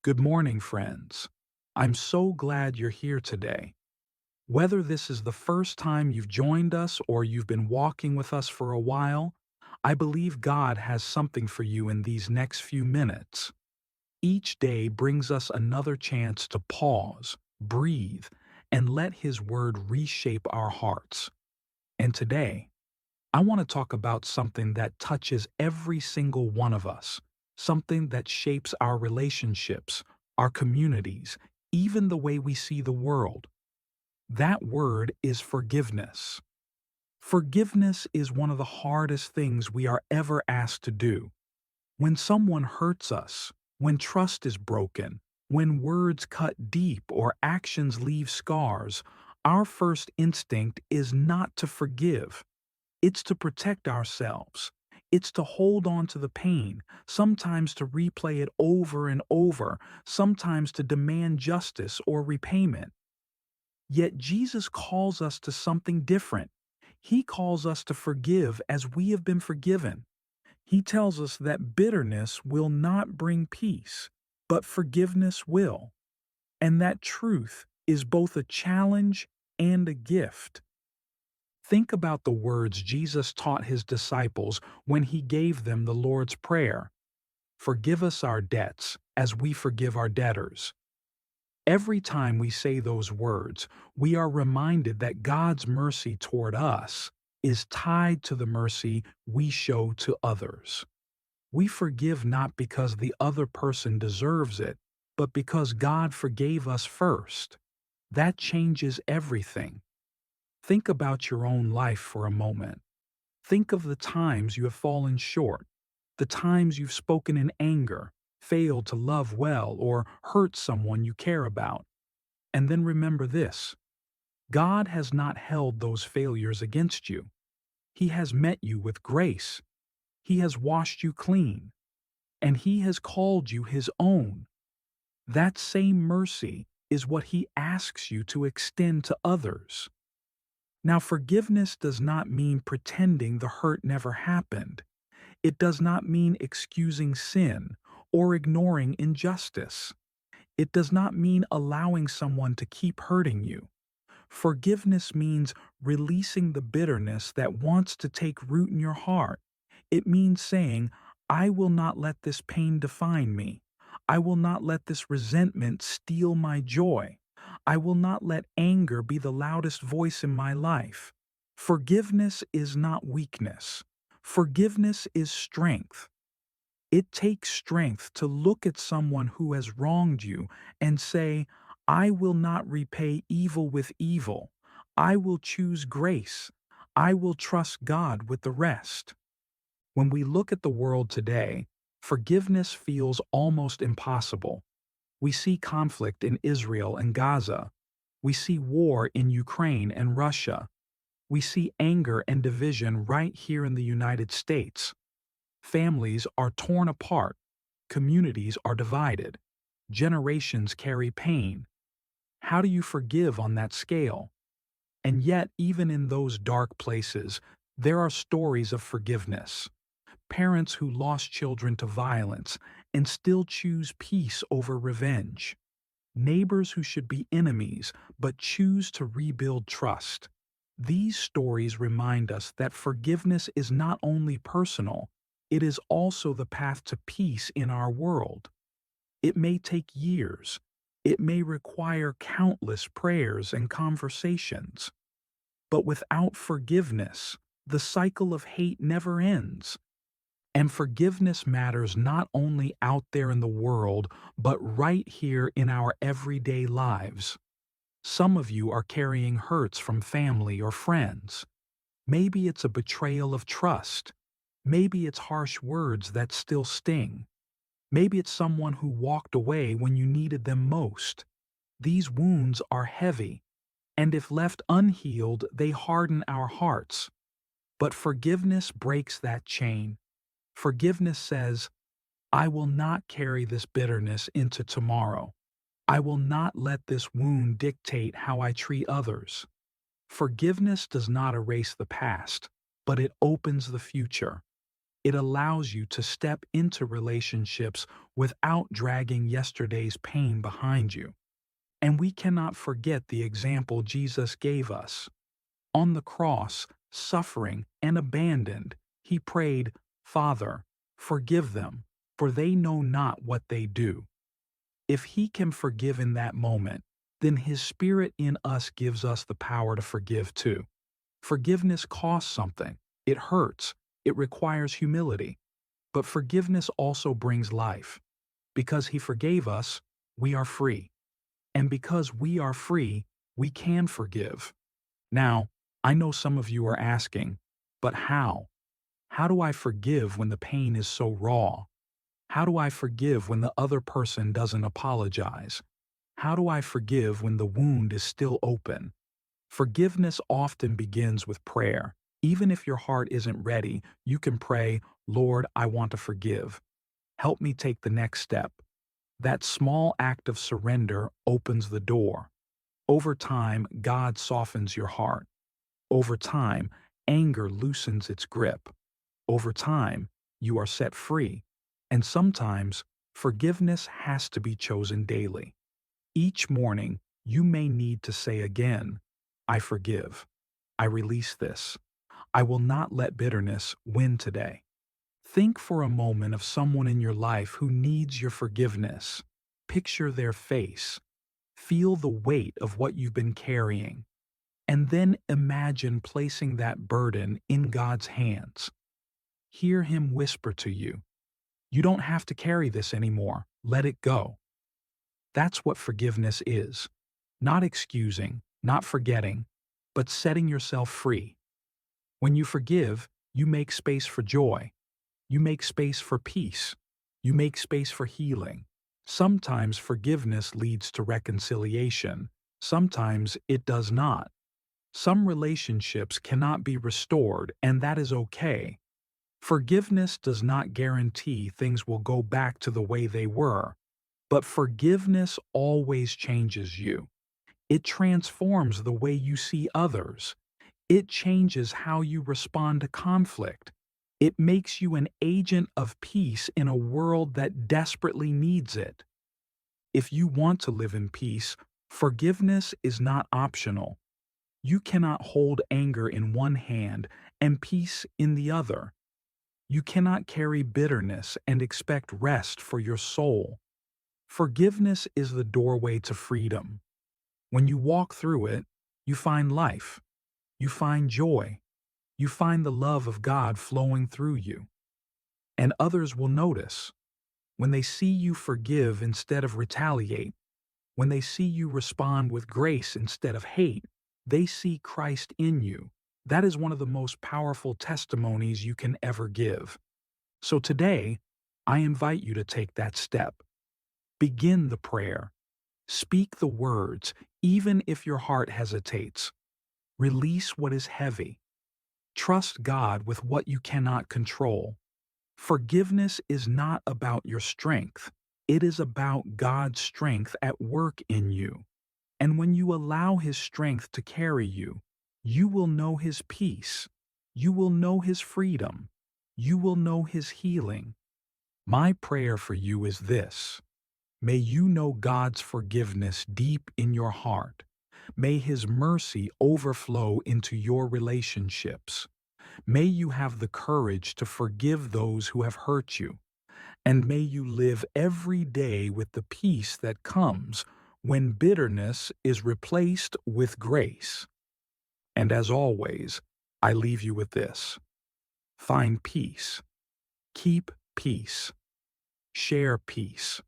Good morning, friends. I'm so glad you're here today. Whether this is the first time you've joined us or you've been walking with us for a while, I believe God has something for you in these next few minutes. Each day brings us another chance to pause, breathe, and let His Word reshape our hearts. And today, I want to talk about something that touches every single one of us, something that shapes our relationships, our communities, even the way we see the world. That word is forgiveness. Forgiveness is one of the hardest things we are ever asked to do. When someone hurts us, when trust is broken, when words cut deep or actions leave scars, our first instinct is not to forgive. It's to protect ourselves. It's to hold on to the pain, sometimes to replay it over and over, sometimes to demand justice or repayment. Yet Jesus calls us to something different. He calls us to forgive as we have been forgiven. He tells us that bitterness will not bring peace, but forgiveness will. And that truth is both a challenge and a gift. Think about the words Jesus taught his disciples when he gave them the Lord's Prayer. Forgive us our debts as we forgive our debtors. Every time we say those words, we are reminded that God's mercy toward us is tied to the mercy we show to others. We forgive not because the other person deserves it, but because God forgave us first. That changes everything. Think about your own life for a moment. Think of the times you have fallen short, the times you've spoken in anger, failed to love well, or hurt someone you care about. And then remember this: God has not held those failures against you. He has met you with grace. He has washed you clean, and He has called you His own. That same mercy is what He asks you to extend to others. Now, forgiveness does not mean pretending the hurt never happened. It does not mean excusing sin or ignoring injustice. It does not mean allowing someone to keep hurting you. Forgiveness means releasing the bitterness that wants to take root in your heart. It means saying, I will not let this pain define me. I will not let this resentment steal my joy. I will not let anger be the loudest voice in my life. Forgiveness is not weakness. Forgiveness is strength. It takes strength to look at someone who has wronged you and say, I will not repay evil with evil. I will choose grace. I will trust God with the rest. When we look at the world today, forgiveness feels almost impossible. We see conflict in Israel and Gaza. We see war in Ukraine and Russia. We see anger and division right here in the United States. Families are torn apart. Communities are divided. Generations carry pain. How do you forgive on that scale? And yet, even in those dark places, there are stories of forgiveness. Parents who lost children to violence and still choose peace over revenge. Neighbors who should be enemies but choose to rebuild trust. These stories remind us that forgiveness is not only personal, it is also the path to peace in our world. It may take years. It may require countless prayers and conversations. But without forgiveness, the cycle of hate never ends. And forgiveness matters not only out there in the world, but right here in our everyday lives. Some of you are carrying hurts from family or friends. Maybe it's a betrayal of trust. Maybe it's harsh words that still sting. Maybe it's someone who walked away when you needed them most. These wounds are heavy, and if left unhealed, they harden our hearts. But forgiveness breaks that chain. Forgiveness says, I will not carry this bitterness into tomorrow. I will not let this wound dictate how I treat others. Forgiveness does not erase the past, but it opens the future. It allows you to step into relationships without dragging yesterday's pain behind you. And we cannot forget the example Jesus gave us. On the cross, suffering and abandoned, he prayed, "Father, forgive them, for they know not what they do." If he can forgive in that moment, then his spirit in us gives us the power to forgive too. Forgiveness costs something. It hurts. It requires humility. But forgiveness also brings life. Because he forgave us, we are free. And because we are free, we can forgive. Now, I know some of you are asking, but how? How do I forgive when the pain is so raw? How do I forgive when the other person doesn't apologize? How do I forgive when the wound is still open? Forgiveness often begins with prayer. Even if your heart isn't ready, you can pray, "Lord, I want to forgive. Help me take the next step." That small act of surrender opens the door. Over time, God softens your heart. Over time, anger loosens its grip. Over time, you are set free. And sometimes, forgiveness has to be chosen daily. Each morning, you may need to say again, "I forgive. I release this. I will not let bitterness win today." Think for a moment of someone in your life who needs your forgiveness. Picture their face. Feel the weight of what you've been carrying. And then imagine placing that burden in God's hands. Hear Him whisper to you, "You don't have to carry this anymore. Let it go." That's what forgiveness is. Not excusing, not forgetting, but setting yourself free. When you forgive, you make space for joy. You make space for peace. You make space for healing. Sometimes forgiveness leads to reconciliation. Sometimes it does not. Some relationships cannot be restored, and that is okay. Forgiveness does not guarantee things will go back to the way they were, but forgiveness always changes you. It transforms the way you see others. It changes how you respond to conflict. It makes you an agent of peace in a world that desperately needs it. If you want to live in peace, forgiveness is not optional. You cannot hold anger in one hand and peace in the other. You cannot carry bitterness and expect rest for your soul. Forgiveness is the doorway to freedom. When you walk through it, you find life. You find joy. You find the love of God flowing through you. And others will notice. When they see you forgive instead of retaliate, when they see you respond with grace instead of hate, they see Christ in you. That is one of the most powerful testimonies you can ever give. So today, I invite you to take that step. Begin the prayer. Speak the words, even if your heart hesitates. Release what is heavy. Trust God with what you cannot control. Forgiveness is not about your strength. It is about God's strength at work in you. And when you allow His strength to carry you, you will know His peace. You will know His freedom. You will know His healing. My prayer for you is this: may you know God's forgiveness deep in your heart. May His mercy overflow into your relationships. May you have the courage to forgive those who have hurt you. And may you live every day with the peace that comes when bitterness is replaced with grace. And as always, I leave you with this: find peace, keep peace, share peace,